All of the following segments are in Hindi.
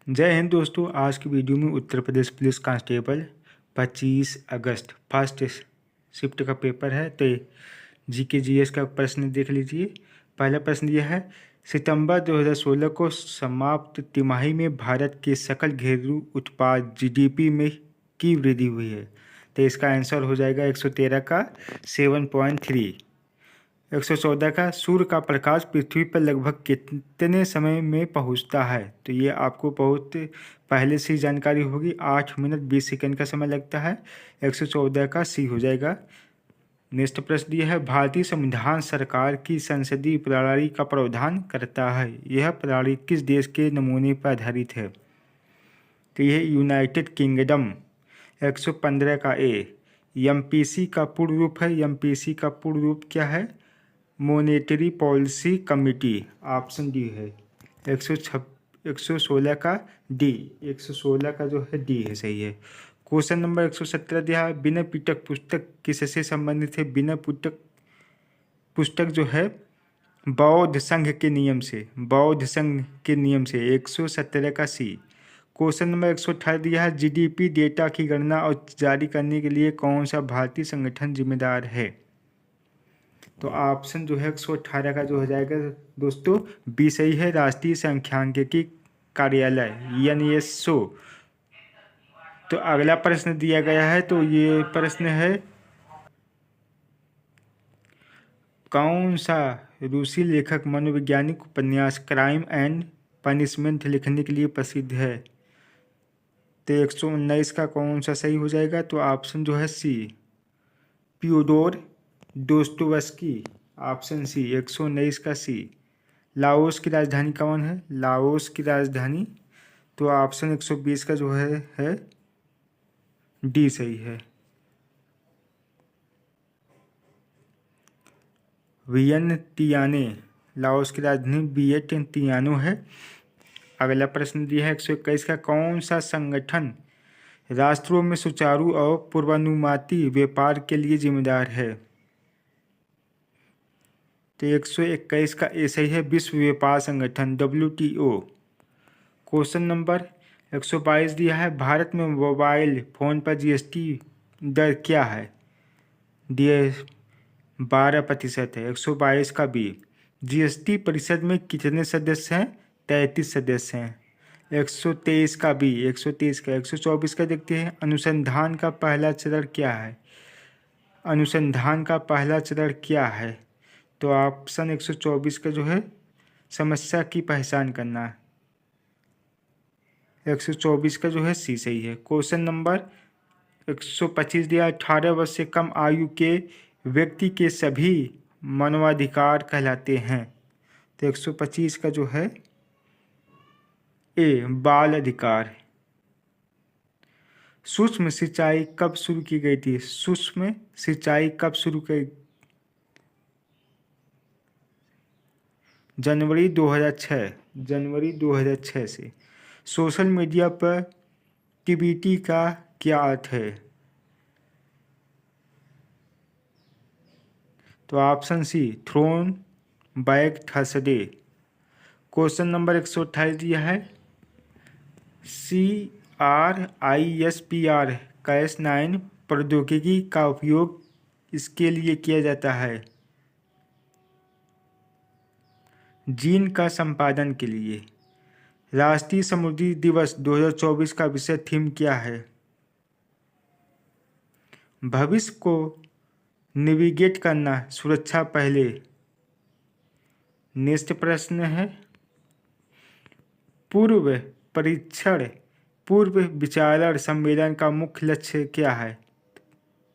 जय हिंद दोस्तों। आज की वीडियो में उत्तर प्रदेश पुलिस कांस्टेबल 25 अगस्त फर्स्ट शिफ्ट का पेपर है। तो जीके जीएस का प्रश्न देख लीजिए। पहला प्रश्न यह है, सितंबर 2016 को समाप्त तिमाही में भारत के सकल घरेलू उत्पाद जीडीपी में की वृद्धि हुई है। तो इसका आंसर हो जाएगा 113 का 7.3। 114 का सूर्य का प्रकाश पृथ्वी पर लगभग कितने समय में पहुंचता है। तो ये आपको बहुत पहले से ही जानकारी होगी। 8 मिनट 20 सेकंड का समय लगता है। 114 का सी हो जाएगा। नेक्स्ट प्रश्न यह है, भारतीय संविधान सरकार की संसदीय प्रणाली का प्रावधान करता है। यह प्रणाली किस देश के नमूने पर आधारित है। तो यह यूनाइटेड किंगडम। 115 का ए। एमपीसी का पूर्ण रूप है। एमपीसी का पूर्ण रूप क्या है? Monetary policy committee. Option D है। 116 का डी। 116 का जो है डी है, सही है। क्वेश्चन नंबर 117 दिया है, बिना पिटक पुस्तक किससे संबंधित है। बिना पिटक पुस्तक जो है बौद्ध संघ के नियम से, बौद्ध संघ के नियम से। 117 का सी। क्वेश्चन नंबर 118 दिया है, जीडीपी डेटा की गणना और जारी करने के लिए कौन सा भारतीय संगठन जिम्मेदार है। तो ऑप्शन जो है 118 का जो हो जाएगा दोस्तों बी सही है, राष्ट्रीय सांख्यिकी कार्यालय NSO। तो अगला प्रश्न दिया गया है, तो ये प्रश्न है, कौन सा रूसी लेखक मनोवैज्ञानिक उपन्यास क्राइम एंड पनिशमेंट लिखने के लिए प्रसिद्ध है। तो 119 का कौन सा सही हो जाएगा। तो ऑप्शन जो है सी, प्योडोर दोस्तोवस्की। ऑप्शन सी 119 का सी। लाओस की राजधानी कौन है। लाओस की राजधानी, तो ऑप्शन 120 का जो है डी सही है। वियंतियाने, लाओस की राजधानी वियंतियानो है। अगला प्रश्न दिया है 121 का, कौन सा संगठन राष्ट्रों में सुचारू और पूर्वानुमानी व्यापार के लिए जिम्मेदार है। तो 121 का ए सही है, विश्व व्यापार संगठन WTO। क्वेश्चन नंबर 122 दिया है, भारत में मोबाइल फ़ोन पर GST दर क्या है। दिए 12% है। 122 का बी। GST परिषद में कितने सदस्य हैं। 33 सदस्य हैं। 123 का बी। 123 का 124 का देखते हैं, अनुसंधान का पहला चरण क्या है। अनुसंधान का पहला चरण क्या है। तो ऑप्शन 124 का जो है समस्या की पहचान करना। 124 का जो है सी सही है। क्वेश्चन नंबर 125 दिया, 18 वर्ष से कम आयु के व्यक्ति के सभी मानवाधिकार कहलाते हैं। तो 125 का जो है ए, बाल अधिकार। सूक्ष्म सिंचाई कब शुरू की गई थी। सूक्ष्म सिंचाई कब शुरू की। जनवरी 2006। जनवरी 2006 से। सोशल मीडिया पर TBT का क्या अर्थ है। तो option C, thrown back Thursday. Question number 128 दिया है, CRISPR Cas9 प्रौद्योगिकी का उपयोग इसके लिए किया जाता है। जीन का संपादन के लिए। राष्ट्रीय समुद्री दिवस 2024 का विषय थीम क्या है। भविष्य को नेविगेट करना, सुरक्षा पहले। नेक्स्ट प्रश्न है, पूर्व परीक्षण पूर्व विचारण सम्मेलन का मुख्य लक्ष्य क्या है।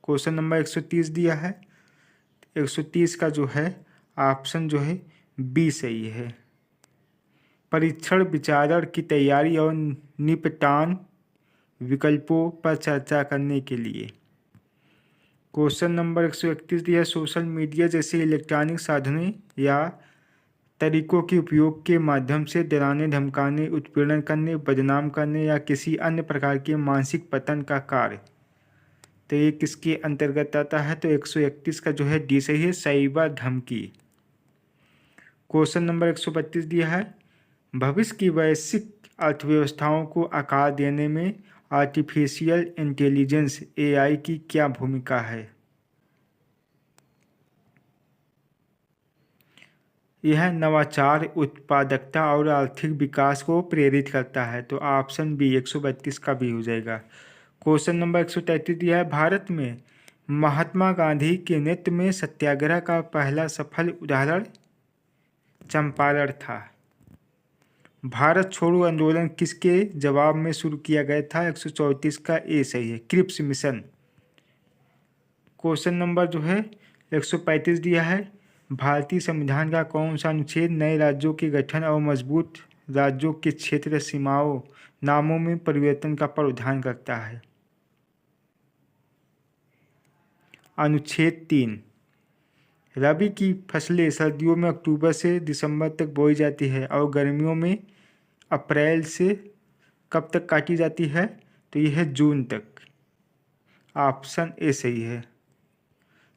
क्वेश्चन नंबर 130 दिया है। 130 का जो है ऑप्शन जो है बी सही है, परीक्षण विचारण की तैयारी और निपटान विकल्पों पर चर्चा करने के लिए। क्वेश्चन नंबर 131 दिया, सोशल मीडिया जैसे इलेक्ट्रॉनिक साधनों या तरीकों के उपयोग के माध्यम से डराने, धमकाने, उत्पीड़न करने, बदनाम करने या किसी अन्य प्रकार के मानसिक पतन का कार्य। तो ये किसके अंतर्गत आता है। तो 131 का जो है डी सही है, साइबर धमकी। क्वेश्चन नंबर 132 दिया है, भविष्य की वैश्विक अर्थव्यवस्थाओं को आकार देने में आर्टिफिशियल इंटेलिजेंस AI की क्या भूमिका है? यह नवाचार, उत्पादकता और आर्थिक विकास को प्रेरित करता है। तो ऑप्शन बी 132 का भी हो जाएगा। क्वेश्चन नंबर 133 दिया है, भारत में महात्मा गांधी के नेतृत्व में सत्याग्रह का पहला सफल उदाहरण चंपारण था। भारत छोड़ो आंदोलन किसके जवाब में शुरू किया गया था? 134 का ए सही है, क्रिप्स मिशन। क्वेश्चन नंबर जो है 135 दिया है, भारतीय संविधान का कौन सा अनुच्छेद नए राज्यों के गठन और मजबूत राज्यों के क्षेत्र सीमाओं नामों में परिवर्तन का प्रावधान करता है? अनुच्छेद 3। रबी की फसलें सर्दियों में अक्टूबर से दिसंबर तक बोई जाती है और गर्मियों में अप्रैल से कब तक काटी जाती है? तो यह है जून तक। ऑप्शन ए सही है।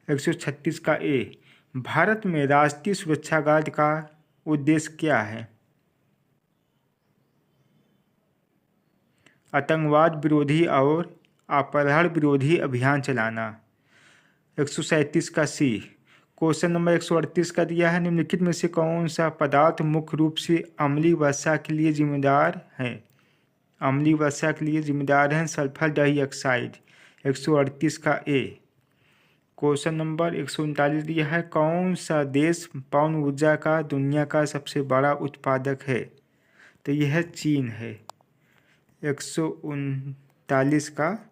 136 का ए, भारत में राष्ट्रीय सुरक्षा गार्ड का उद्देश्य क्या है? आतंकवाद विरोधी और अपहरण विरोधी अभियान चलाना। 137 का सी। क्वेश्चन नंबर 138 का दिया है, निम्नलिखित में से कौन सा पदार्थ मुख्य रूप से अम्लीय वर्षा के लिए जिम्मेदार है? अम्लीय वर्षा के लिए जिम्मेदार हैं सल्फर डाइऑक्साइड। 138 का ए। क्वेश्चन नंबर 139 दिया है, कौन सा देश पवन ऊर्जा का दुनिया का सबसे बड़ा उत्पादक है? तो यह चीन है। 139 का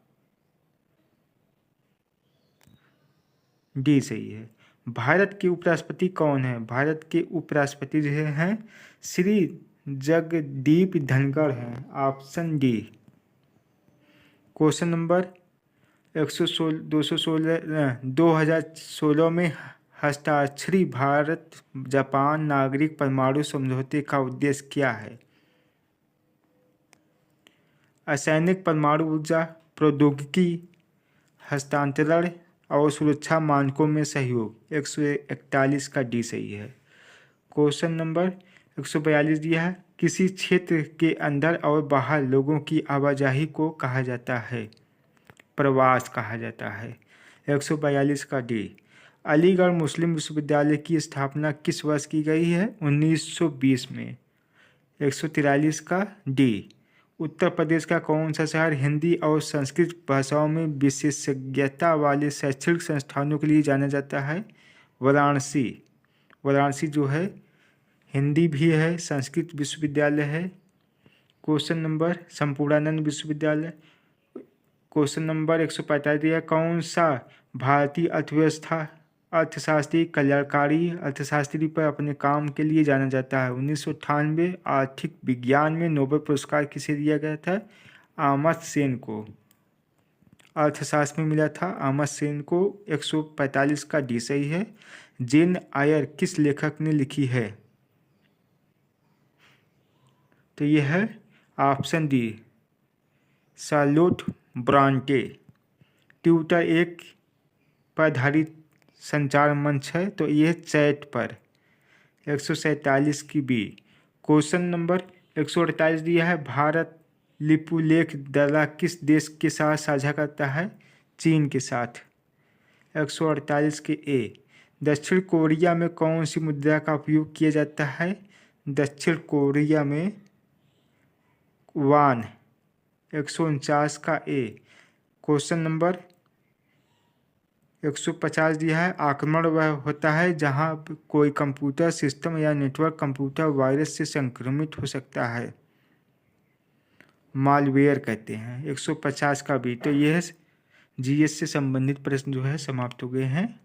डी सही है। भारत के उपराष्ट्रपति कौन है? भारत के उपराष्ट्रपति जो हैं श्री जगदीप धनखड़ हैं। Option D. क्वेश्चन नंबर 2016 में हस्ताक्षरी भारत जापान नागरिक परमाणु समझौते का उद्देश्य क्या है? असैनिक परमाणु ऊर्जा प्रौद्योगिकी हस्तांतरण और सुरक्षा मानकों में सहयोग। 141 का डी सही है। क्वेश्चन नंबर 142 दिया है, किसी क्षेत्र के अंदर और बाहर लोगों की आवाजाही को कहा जाता है? प्रवास कहा जाता है। 142 का डी। अलीगढ़ मुस्लिम विश्वविद्यालय की स्थापना किस वर्ष की गई है? 1920 में। 143 का डी। उत्तर प्रदेश का कौन सा शहर हिंदी और संस्कृत भाषाओं में विशेषज्ञता वाले शैक्षणिक संस्थानों के लिए जाना जाता है? वाराणसी। वाराणसी जो है हिंदी भी है, संस्कृत विश्वविद्यालय है। क्वेश्चन नंबर संपूर्णानंद विश्वविद्यालय। क्वेश्चन नंबर 145 दिया, कौन सा भारतीय अर्थशास्त्री कल्याणकारी अर्थशास्त्री पर अपने काम के लिए जाना जाता है? 1998 आर्थिक विज्ञान में नोबेल पुरस्कार किसे दिया गया था? अमर्त्य सेन को। अर्थशास्त्र में मिला था अमर्त्य सेन को। 145 का डी सही है। जेन आयर किस लेखक ने लिखी है? तो यह है ऑप्शन डी शार्लोट ब्रांटे। ट्विटर एक पर आधारित संचार मंच है, तो यह चैट पर। 147 की बी। क्वेश्चन नंबर 148 दिया है, भारत लिपुलेख दर्रा किस देश के साथ साझा करता है? चीन के साथ। 148 के ए। दक्षिण कोरिया में कौन सी मुद्रा का उपयोग किया जाता है? दक्षिण कोरिया में वान। 149 का ए। क्वेश्चन नंबर 150 दिया है, आक्रमण वह होता है जहां कोई कंप्यूटर सिस्टम या नेटवर्क कंप्यूटर वायरस से संक्रमित हो सकता है, मालवेयर कहते हैं। 150 का बी। तो यह जीएस से संबंधित प्रश्न जो है समाप्त हो गए हैं।